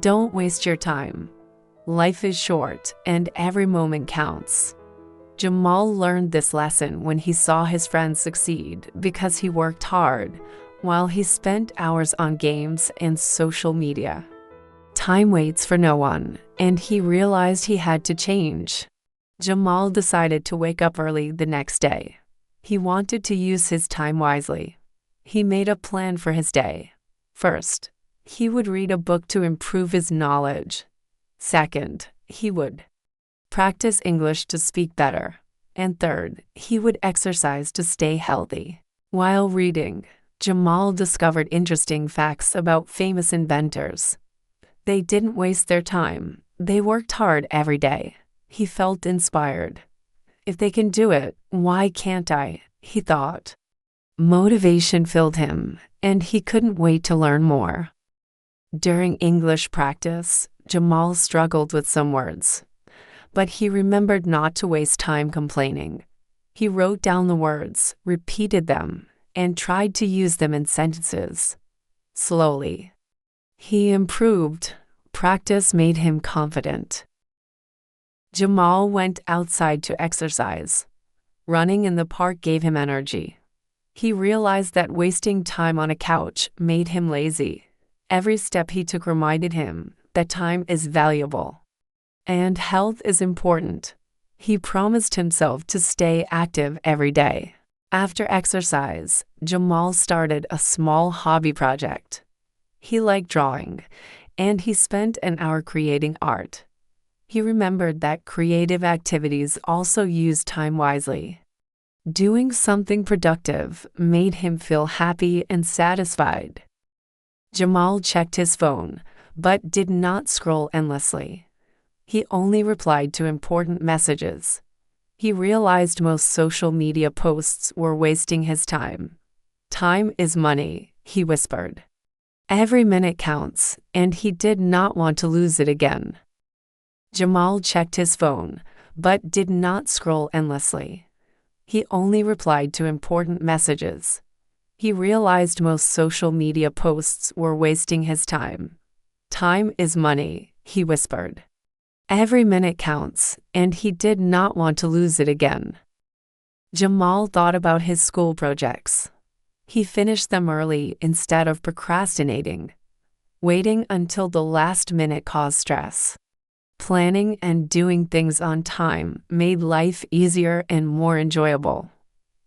Don't waste your time. Life is short, and every moment counts. Jamal learned this lesson when he saw his friends succeed because he worked hard, while he spent hours on games and social media. Time waits for no one, and he realized he had to change. Jamal decided to wake up early the next day. He wanted to use his time wisely. He made a plan for his day. First, he would read a book to improve his knowledge. Second, he would practice English to speak better. And third, he would exercise to stay healthy. While reading, Jamal discovered interesting facts about famous inventors. They didn't waste their time. They worked hard every day. He felt inspired. If they can do it, why can't I? He thought. Motivation filled him, and he couldn't wait to learn more. During English practice, Jamal struggled with some words, but he remembered not to waste time complaining. He wrote down the words, repeated them, and tried to use them in sentences. Slowly, he improved. Practice made him confident. Jamal went outside to exercise. Running in the park gave him energy. He realized that wasting time on a couch made him lazy. Every step he took reminded him that time is valuable. And health is important. He promised himself to stay active every day. After exercise, Jamal started a small hobby project. He liked drawing, and he spent an hour creating art. He remembered that creative activities also use time wisely. Doing something productive made him feel happy and satisfied. Jamal checked his phone, but did not scroll endlessly. He only replied to important messages. He realized most social media posts were wasting his time. Time is money, he whispered. Every minute counts, and he did not want to lose it again. Jamal checked his phone, but did not scroll endlessly. He only replied to important messages. He realized most social media posts were wasting his time. Time is money, he whispered. Every minute counts, and he did not want to lose it again. Jamal thought about his school projects. He finished them early instead of procrastinating. Waiting until the last minute caused stress. Planning and doing things on time made life easier and more enjoyable.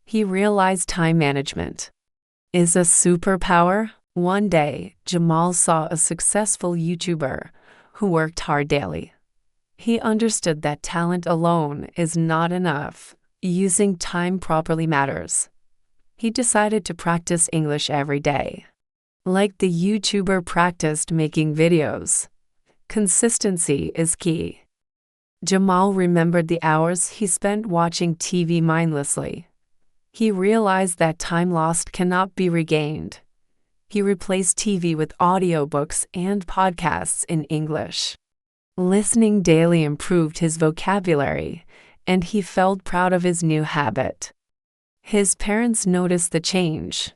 He realized time management is a superpower. One day, Jamal saw a successful YouTuber who worked hard daily. He understood that talent alone is not enough. Using time properly matters. He decided to practice English every day. Like the YouTuber practiced making videos. Consistency is key. Jamal remembered the hours he spent watching TV mindlessly. He realized that time lost cannot be regained. He replaced TV with audiobooks and podcasts in English. Listening daily improved his vocabulary, and he felt proud of his new habit. His parents noticed the change.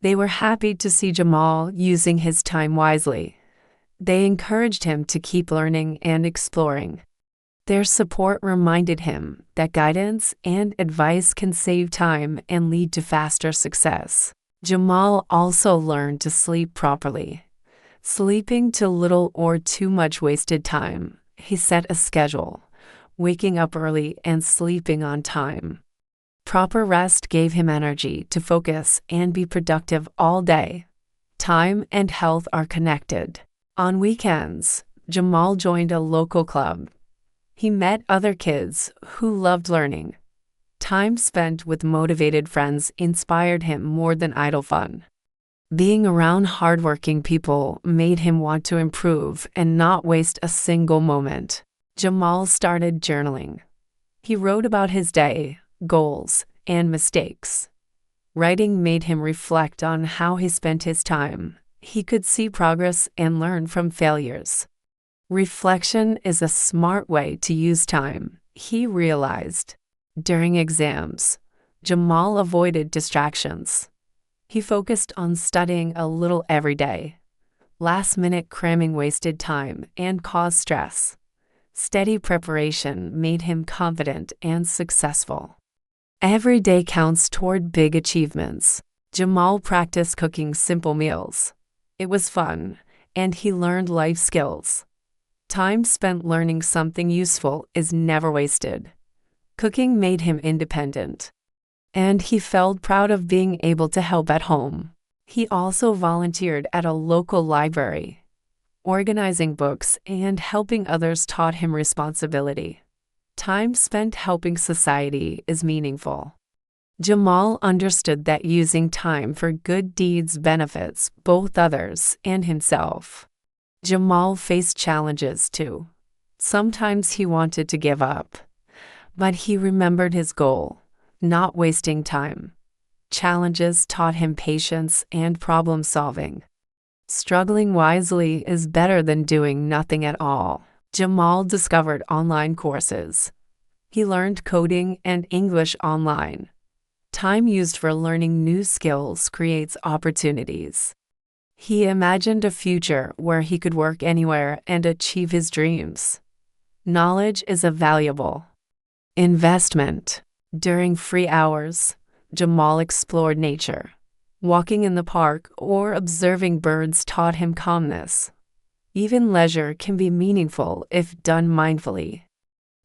They were happy to see Jamal using his time wisely. They encouraged him to keep learning and exploring. Their support reminded him that guidance and advice can save time and lead to faster success. Jamal also learned to sleep properly. Sleeping too little or too much wasted time. He set a schedule, waking up early and sleeping on time. Proper rest gave him energy to focus and be productive all day. Time and health are connected. On weekends, Jamal joined a local club. He met other kids who loved learning. Time spent with motivated friends inspired him more than idle fun. Being around hardworking people made him want to improve and not waste a single moment. Jamal started journaling. He wrote about his day, goals, and mistakes. Writing made him reflect on how he spent his time. He could see progress and learn from failures. Reflection is a smart way to use time, he realized. During exams, Jamal avoided distractions. He focused on studying a little every day. Last-minute cramming wasted time and caused stress. Steady preparation made him confident and successful. Every day counts toward big achievements. Jamal practiced cooking simple meals. It was fun, and he learned life skills. Time spent learning something useful is never wasted. Cooking made him independent, and he felt proud of being able to help at home. He also volunteered at a local library. Organizing books and helping others taught him responsibility. Time spent helping society is meaningful. Jamal understood that using time for good deeds benefits both others and himself. Jamal faced challenges too. Sometimes he wanted to give up, but he remembered his goal, not wasting time. Challenges taught him patience and problem solving. Struggling wisely is better than doing nothing at all. Jamal discovered online courses. He learned coding and English online. Time used for learning new skills creates opportunities. He imagined a future where he could work anywhere and achieve his dreams. Knowledge is a valuable investment. During free hours, Jamal explored nature. Walking in the park or observing birds taught him calmness. Even leisure can be meaningful if done mindfully.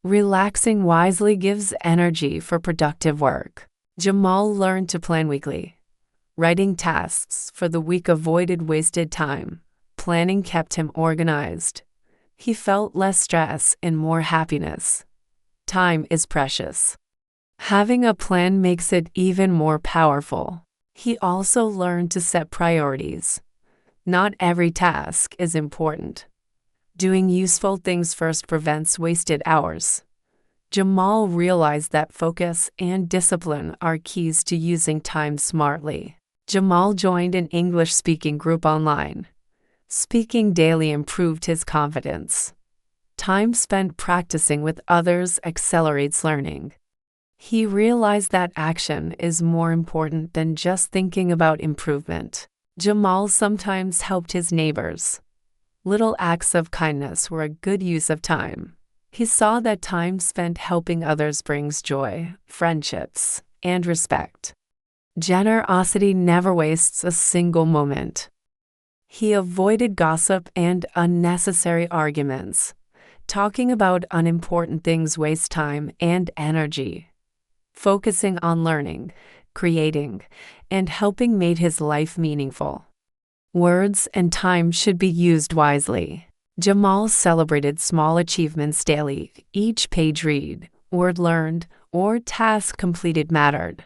Relaxing wisely gives energy for productive work. Jamal learned to plan weekly. Writing tasks for the week avoided wasted time. Planning kept him organized. He felt less stress and more happiness. Time is precious. Having a plan makes it even more powerful. He also learned to set priorities. Not every task is important. Doing useful things first prevents wasted hours. Jamal realized that focus and discipline are keys to using time smartly. Jamal joined an English-speaking group online. Speaking daily improved his confidence. Time spent practicing with others accelerates learning. He realized that action is more important than just thinking about improvement. Jamal sometimes helped his neighbors. Little acts of kindness were a good use of time. He saw that time spent helping others brings joy, friendships, and respect. Generosity never wastes a single moment. He avoided gossip and unnecessary arguments. Talking about unimportant things wastes time and energy. Focusing on learning, creating, and helping made his life meaningful. Words and time should be used wisely. Jamal celebrated small achievements daily. Each page read, word learned, or task completed mattered.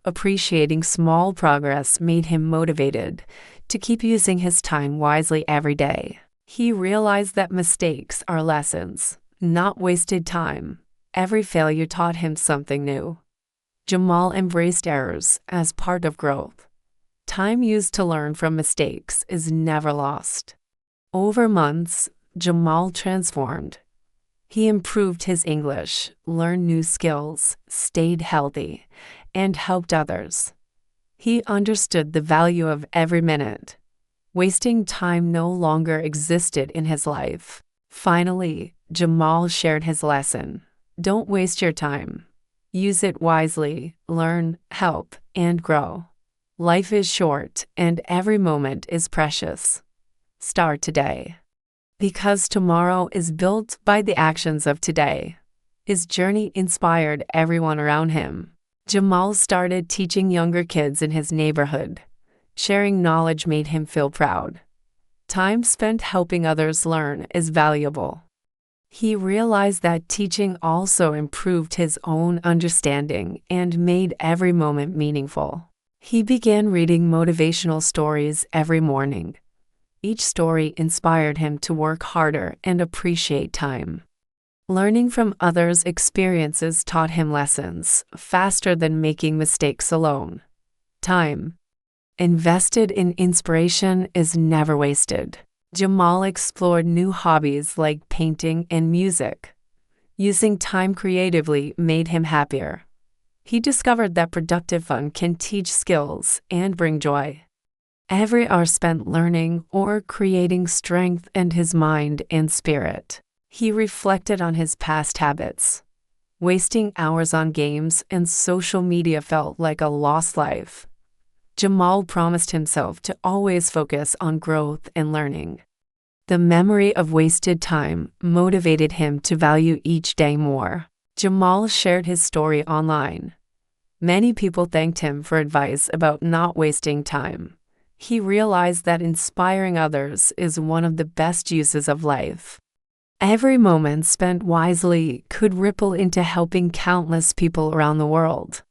Appreciating small progress made him motivated to keep using his time wisely every day. He realized that mistakes are lessons, not wasted time. Every failure taught him something new. Jamal embraced errors as part of growth. Time used to learn from mistakes is never lost. Over months, Jamal transformed. He improved his English, learned new skills, stayed healthy, and helped others. He understood the value of every minute. Wasting time no longer existed in his life. Finally, Jamal shared his lesson. Don't waste your time. Use it wisely, learn, help, and grow. Life is short, and every moment is precious. Start today. Because tomorrow is built by the actions of today. His journey inspired everyone around him. Jamal started teaching younger kids in his neighborhood. Sharing knowledge made him feel proud. Time spent helping others learn is valuable. He realized that teaching also improved his own understanding and made every moment meaningful. He began reading motivational stories every morning. Each story inspired him to work harder and appreciate time. Learning from others' experiences taught him lessons faster than making mistakes alone. Time invested in inspiration is never wasted. Jamal explored new hobbies like painting and music. Using time creatively made him happier. He discovered that productive fun can teach skills and bring joy. Every hour spent learning or creating strengthened his mind and spirit. He reflected on his past habits. Wasting hours on games and social media felt like a lost life. Jamal promised himself to always focus on growth and learning. The memory of wasted time motivated him to value each day more. Jamal shared his story online. Many people thanked him for advice about not wasting time. He realized that inspiring others is one of the best uses of life. Every moment spent wisely could ripple into helping countless people around the world.